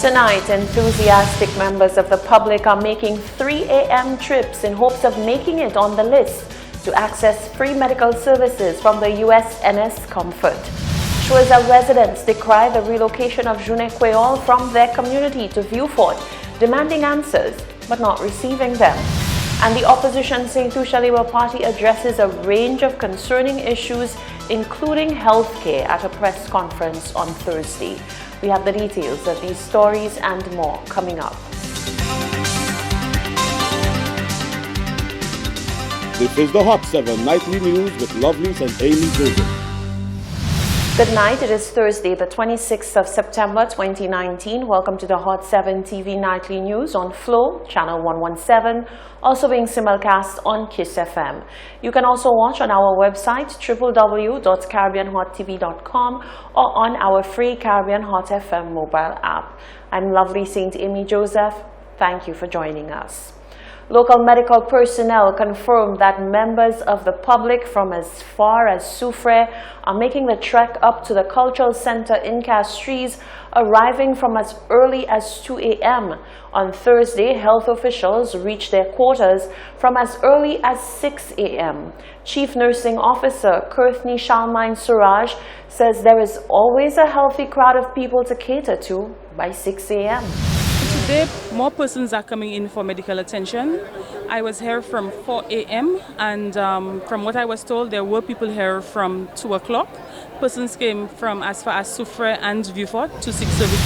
Tonight, enthusiastic members of the public are making 3 a.m. trips in hopes of making it on the list to access free medical services from the USNS Comfort. Schweizer residents decry the relocation of Journée Creole from their community to Vieux-Fort, demanding answers but not receiving them. And the opposition St. Lucia Labour Party addresses a range of concerning issues, including healthcare, at a press conference on Thursday. We have the details of these stories and more coming up. This is the Hot 7 Nightly News with Lovelace and Amy Joseph. Good night. It is Thursday, the 26th of September 2019. Welcome to the Hot 7 TV Nightly News on Flow, Channel 117, also being simulcast on KISS FM. You can also watch on our website, www.caribbeanhottv.com, or on our free Caribbean Hot FM mobile app. I'm lovely St. Amy Joseph. Thank you for joining us. Local medical personnel confirmed that members of the public from as far as Soufrière are making the trek up to the Cultural Center in Castries, arriving from as early as 2 a.m. On Thursday, health officials reached their quarters from as early as 6 a.m. Chief Nursing Officer Kurthni Shalmain Suraj says there is always a healthy crowd of people to cater to by 6 a.m. Today, more persons are coming in for medical attention. I was here from 4 a.m. and from what I was told, there were people here from 2 o'clock. Persons came from as far as Soufrière and Vieux-Fort to seek service.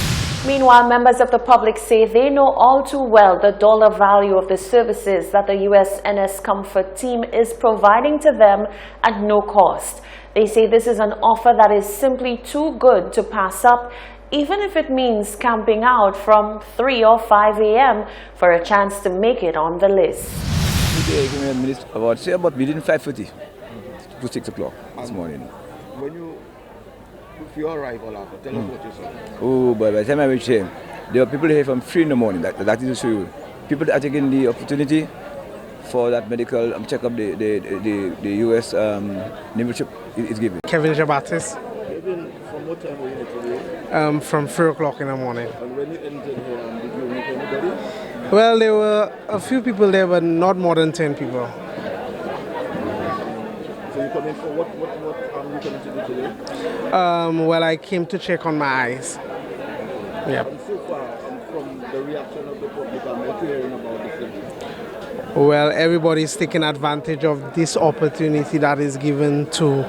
Meanwhile, members of the public say they know all too well the dollar value of the services that the USNS Comfort team is providing to them at no cost. They say this is an offer that is simply too good to pass up, even if it means camping out from 3 or 5 a.m. for a chance to make it on the list. About within 5:30 to 6 o'clock this morning. When you arrival after, tell us what you saw. Oh, but by the time I reached here, there were people here from 3 in the morning. That is to show you. People are taking the opportunity for that medical checkup the US Naval ship is giving. Kevin Jabatis. Kevin, from what time were you here today? From 3 o'clock in the morning. And when you entered here, did you meet anybody? Well, there were a few people there, but not more than 10 people. So you come in for what you coming to do today? Well, I came to check on my eyes. Yeah. And so far, from the reaction of the public, what you're hearing about this thing? Well, everybody's taking advantage of this opportunity that is given to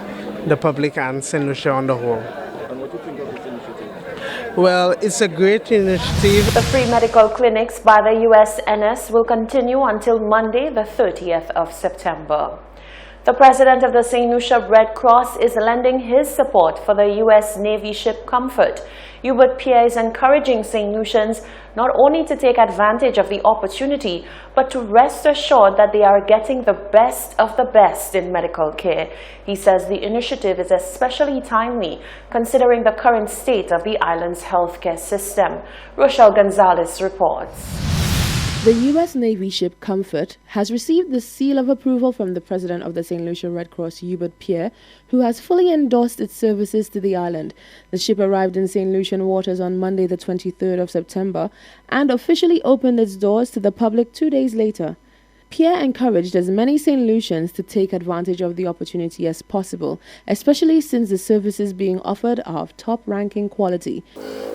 the public and St. Lucia on the whole. And what do you think of this initiative? Well, it's a great initiative. The free medical clinics by the USNS will continue until Monday, the 30th of September. The president of the St. Lucia Red Cross is lending his support for the U.S. Navy ship Comfort. Hubert Pierre is encouraging St. Lucians not only to take advantage of the opportunity, but to rest assured that they are getting the best of the best in medical care. He says the initiative is especially timely considering the current state of the island's healthcare system. Rochelle Gonzalez reports. The U.S. Navy ship Comfort has received the seal of approval from the president of the St. Lucia Red Cross, Hubert Pierre, who has fully endorsed its services to the island. The ship arrived in St. Lucian waters on Monday, the 23rd of September, and officially opened its doors to the public 2 days later. Pierre encouraged as many St. Lucians to take advantage of the opportunity as possible, especially since the services being offered are of top-ranking quality.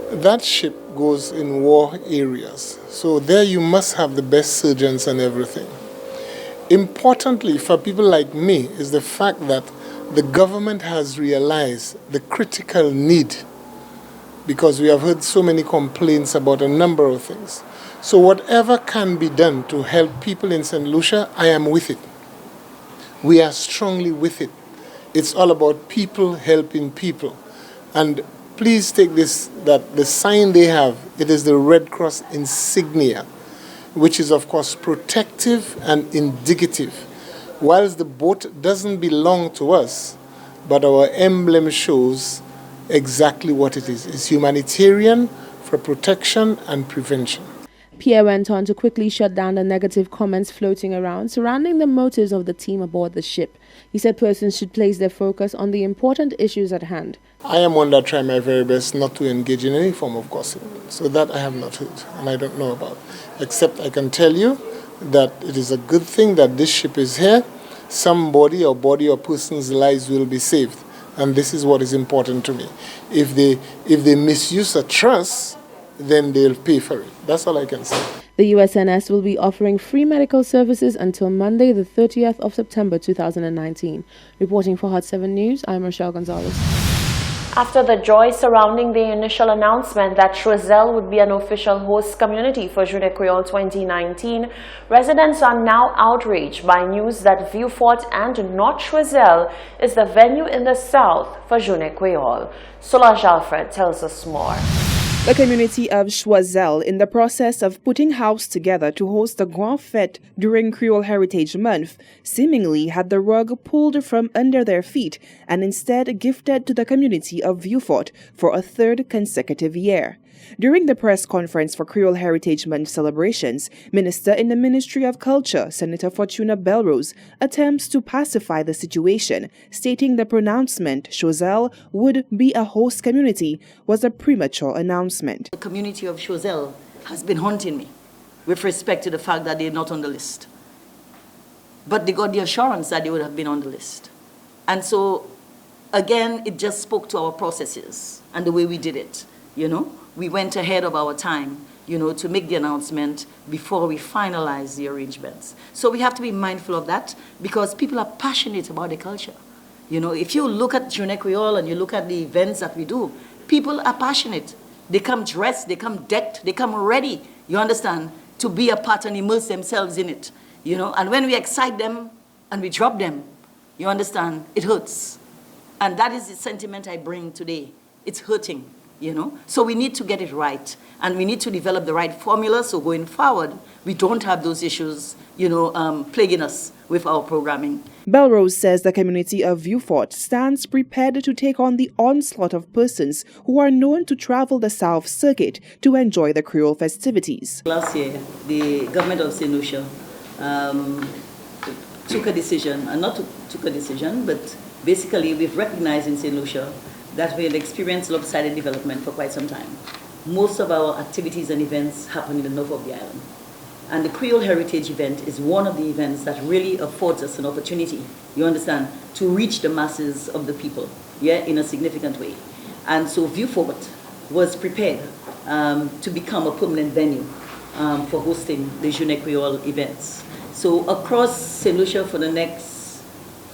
That ship goes in war areas, so there you must have the best surgeons and everything. Importantly for people like me is the fact that the government has realized the critical need, because we have heard so many complaints about a number of things. So whatever can be done to help people in St. Lucia, I am with it. We are strongly with it. It's all about people helping people. And please take this, that the sign they have, it is the Red Cross insignia, which is of course protective and indicative. Whilst the boat doesn't belong to us, but our emblem shows exactly what it is. It's humanitarian for protection and prevention. Pierre went on to quickly shut down the negative comments floating around surrounding the motives of the team aboard the ship. He said persons should place their focus on the important issues at hand. I am one that try my very best not to engage in any form of gossip. So that I have not heard and I don't know about. Except I can tell you that it is a good thing that this ship is here. Somebody or body or person's lives will be saved. And this is what is important to me. If they misuse a trust, then they'll pay for it. That's all I can say. The USNS will be offering free medical services until Monday, the 30th of September 2019. Reporting for Hot 7 News, I'm Rochelle Gonzalez. After the joy surrounding the initial announcement that Choiseul would be an official host community for Journée Creole 2019, residents are now outraged by news that Vieux Fort and not Choiseul is the venue in the south for Journée Creole. Solange Alfred tells us more. The community of Choiseul, in the process of putting house together to host the Grand Fête during Creole Heritage Month, seemingly had the rug pulled from under their feet and instead gifted to the community of Vieux Fort for a third consecutive year. During the press conference for Creole Heritage Month celebrations, Minister in the Ministry of Culture, Senator Fortuna Belrose, attempts to pacify the situation, stating the pronouncement Choiseul would be a host community was a premature announcement. The community of Choiseul has been haunting me with respect to the fact that they're not on the list. But they got the assurance that they would have been on the list. And so, again, it just spoke to our processes and the way we did it, you know. We went ahead of our time, you know, to make the announcement before we finalize the arrangements. So we have to be mindful of that because people are passionate about the culture. You know, if you look at Journée Creole and you look at the events that we do, people are passionate. They come dressed, they come decked, they come ready, you understand, to be a part and immerse themselves in it. You know, and when we excite them and we drop them, you understand, it hurts. And that is the sentiment I bring today. It's hurting. You know, so we need to get it right, and we need to develop the right formula so going forward, we don't have those issues, you know, plaguing us with our programming. Belrose says the community of Vieux Fort stands prepared to take on the onslaught of persons who are known to travel the South Circuit to enjoy the Creole festivities. Last year, the government of St. Lucia took a decision, and not took a decision, but basically we've recognized in St. Lucia that we had experienced lopsided development for quite some time. Most of our activities and events happen in the north of the island. And the Creole Heritage event is one of the events that really affords us an opportunity, you understand, to reach the masses of the people, yeah, in a significant way. And so Vieux Fort was prepared to become a permanent venue for hosting the Journée Creole events. So across St. Lucia for the next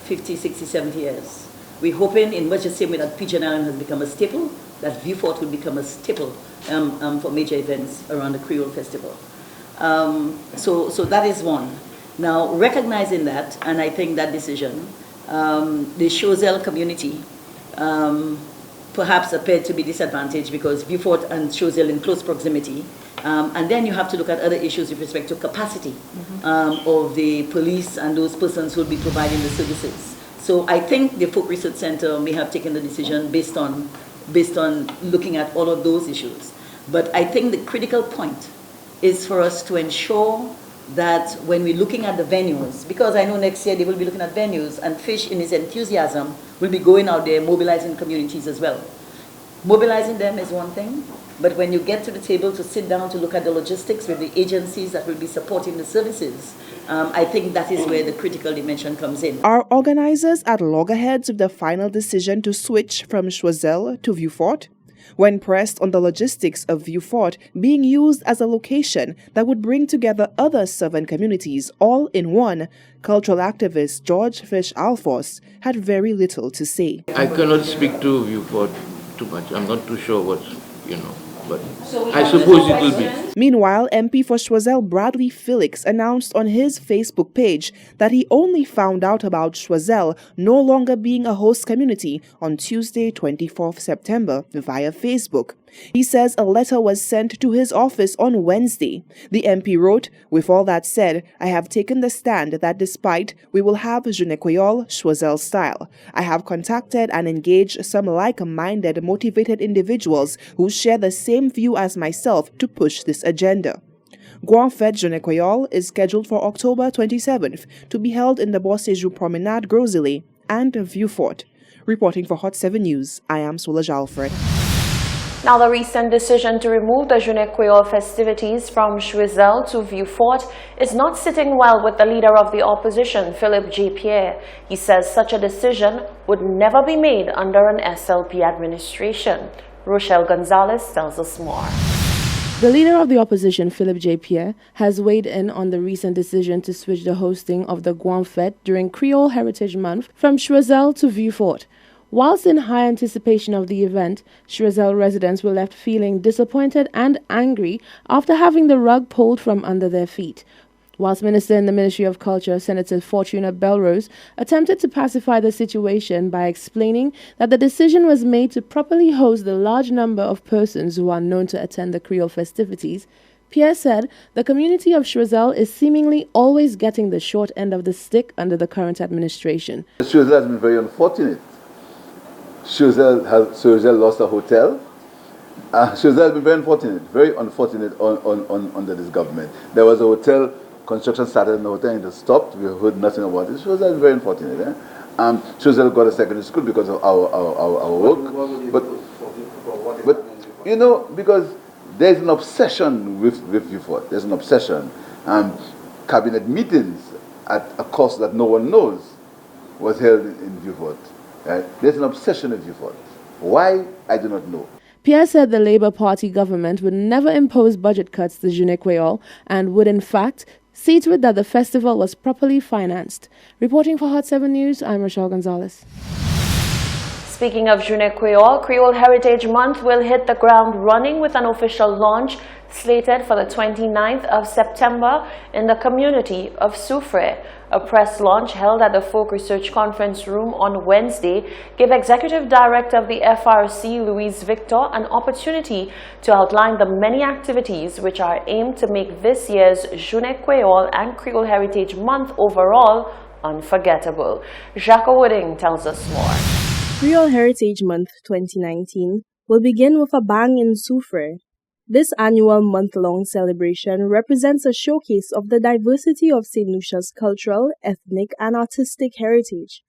50, 60, 70 years, we're hoping, in much the same way that Pigeon Island has become a staple, that Vieux Fort will become a staple for major events around the Creole Festival. So that is one. Now, recognizing that, and I think that decision, the Choiseul community perhaps appeared to be disadvantaged because Vieux Fort and Choiseul in close proximity. And then you have to look at other issues with respect to capacity of the police and those persons who will be providing the services. So I think the Folk Research Center may have taken the decision based on looking at all of those issues. But I think the critical point is for us to ensure that when we're looking at the venues, because I know next year they will be looking at venues, and Fish in his enthusiasm will be going out there mobilizing communities as well. Mobilizing them is one thing, but when you get to the table to sit down to look at the logistics with the agencies that will be supporting the services, I think that is where the critical dimension comes in. Are organizers at loggerheads with the final decision to switch from Choiseul to Vieux Fort? When pressed on the logistics of Vieux Fort being used as a location that would bring together other southern communities all in one, cultural activist George Fish Alphonse had very little to say. I cannot speak to Vieux Fort too much. I'm not too sure what, you know, but I suppose it will be. Meanwhile, MP for Choiseul Bradley Felix announced on his Facebook page that he only found out about Choiseul no longer being a host community on Tuesday, 24th September via Facebook. He says a letter was sent to his office on Wednesday. The MP wrote, "With all that said, I have taken the stand that despite we will have Journée Creole Choiseul style, I have contacted and engaged some like-minded motivated individuals who share the same view as myself to push this agenda." Grand Fête Jeune Creole is scheduled for October 27th to be held in the Bossejou Promenade, Grosley and Vieux-Fort. Reporting for Hot 7 News, I am Solange Alfred. Now, the recent decision to remove the Jeune Creole festivities from Choiseul to Vieux-Fort is not sitting well with the leader of the opposition, Philippe J. Pierre. He says such a decision would never be made under an SLP administration. Rochelle Gonzalez tells us more. The leader of the opposition, Philippe J. Pierre, has weighed in on the recent decision to switch the hosting of the Grand Fête during Creole Heritage Month from Choiseul to Vieux-Fort. Whilst in high anticipation of the event, Choiseul residents were left feeling disappointed and angry after having the rug pulled from under their feet. Whilst Minister in the Ministry of Culture, Senator Fortuna Belrose, attempted to pacify the situation by explaining that the decision was made to properly host the large number of persons who are known to attend the Creole festivities, Pierre said the community of Choiseul is seemingly always getting the short end of the stick under the current administration. Choiseul has been very unfortunate. Choiseul lost a hotel. Choiseul has been very unfortunate under this government. There was a hotel, construction started in the hotel and it stopped. We heard nothing about it. Choiseul is very unfortunate. Choiseul got a secondary school because of our work. But you know, because there's an obsession with Vieux-Fort. There's an obsession. Cabinet meetings at a cost that no one knows was held in Vieux-Fort. There's an obsession with Vieux-Fort. Why? I do not know. Pierre said the Labour Party government would never impose budget cuts to Jeune Creole and would in fact see to it that the festival was properly financed. Reporting for Hot 7 News, I'm Rochelle Gonzalez. Speaking of Jeune Creole, Creole Heritage Month will hit the ground running with an official launch slated for the 29th of September in the community of Soufrière. A press launch held at the Folk Research Conference Room on Wednesday gave Executive Director of the FRC, Louise Victor, an opportunity to outline the many activities which are aimed to make this year's Jeune Creole and Creole Heritage Month overall unforgettable. Jacques Wooding tells us more. Creole Heritage Month 2019 will begin with a bang in Soufrière. This annual month-long celebration represents a showcase of the diversity of St. Lucia's cultural, ethnic, and artistic heritage.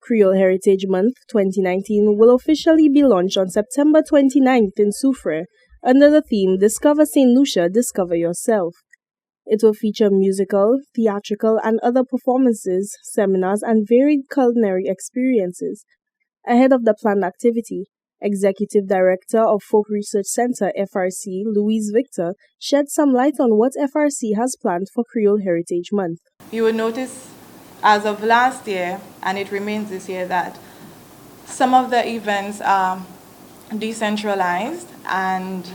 Creole Heritage Month 2019 will officially be launched on September 29th in Soufrière under the theme Discover St. Lucia, Discover Yourself. It will feature musical, theatrical, and other performances, seminars, and varied culinary experiences. Ahead of the planned activity, Executive Director of Folk Research Center FRC, Louise Victor, shed some light on what FRC has planned for Creole Heritage Month. You will notice as of last year, and it remains this year, that some of the events are decentralized, and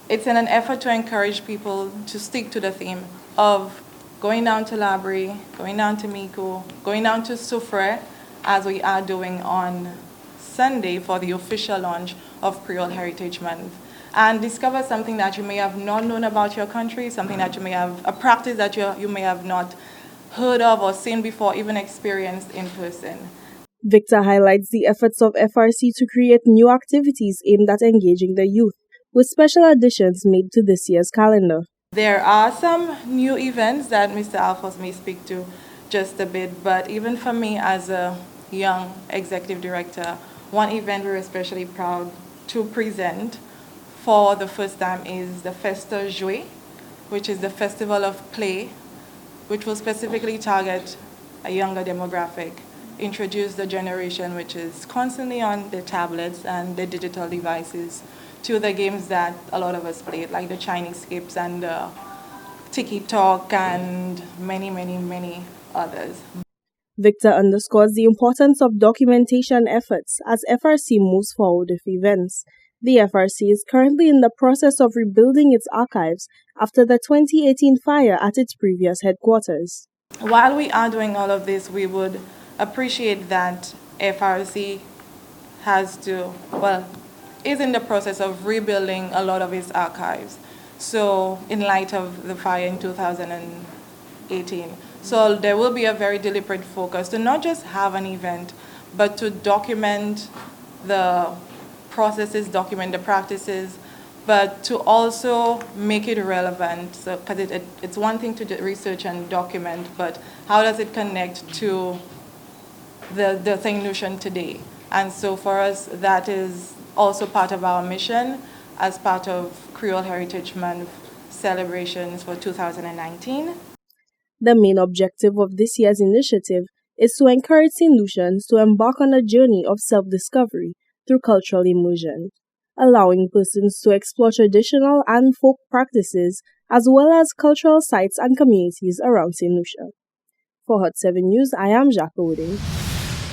it's in an effort to encourage people to stick to the theme of going down to Labrie, going down to Miko, going down to Soufrière, as we are doing on Sunday for the official launch of Creole Heritage Month, and discover something that you may have not known about your country, something that you may have, a practice that you may have not heard of or seen before, even experienced in person. Victor highlights the efforts of FRC to create new activities aimed at engaging the youth, with special additions made to this year's calendar. There are some new events that Mr. Alphonse may speak to just a bit, but even for me as a young executive director, one event we're especially proud to present for the first time is the Festa Jouet, which is the festival of play, which will specifically target a younger demographic, introduce the generation which is constantly on their tablets and their digital devices to the games that a lot of us played, like the Chinese skips and the tiki-talk and many, many, many others. Victor underscores the importance of documentation efforts as FRC moves forward with events. The FRC is currently in the process of rebuilding its archives after the 2018 fire at its previous headquarters. While we are doing all of this, we would appreciate that FRC is in the process of rebuilding a lot of its archives. So in light of the fire in 2018. So there will be a very deliberate focus to not just have an event, but to document the processes, document the practices, but to also make it relevant. So, because it's one thing to research and document, but how does it connect to the St. Lucian today? And so for us, that is also part of our mission as part of Creole Heritage Month celebrations for 2019. The main objective of this year's initiative is to encourage St. Lucians to embark on a journey of self-discovery through cultural immersion, allowing persons to explore traditional and folk practices as well as cultural sites and communities around St. Lucia. For Hot 7 News, I am Jacques Oding.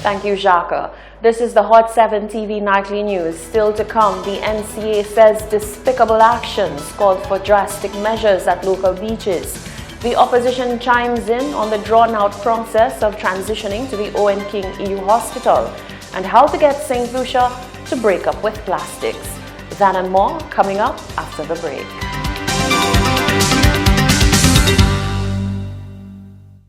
Thank you, Jacques. This is the Hot 7 TV Nightly News. Still to come, the NCA says despicable actions called for drastic measures at local beaches. The opposition chimes in on the drawn-out process of transitioning to the Owen King EU Hospital and how to get St. Lucia to break up with plastics. That and more coming up after the break.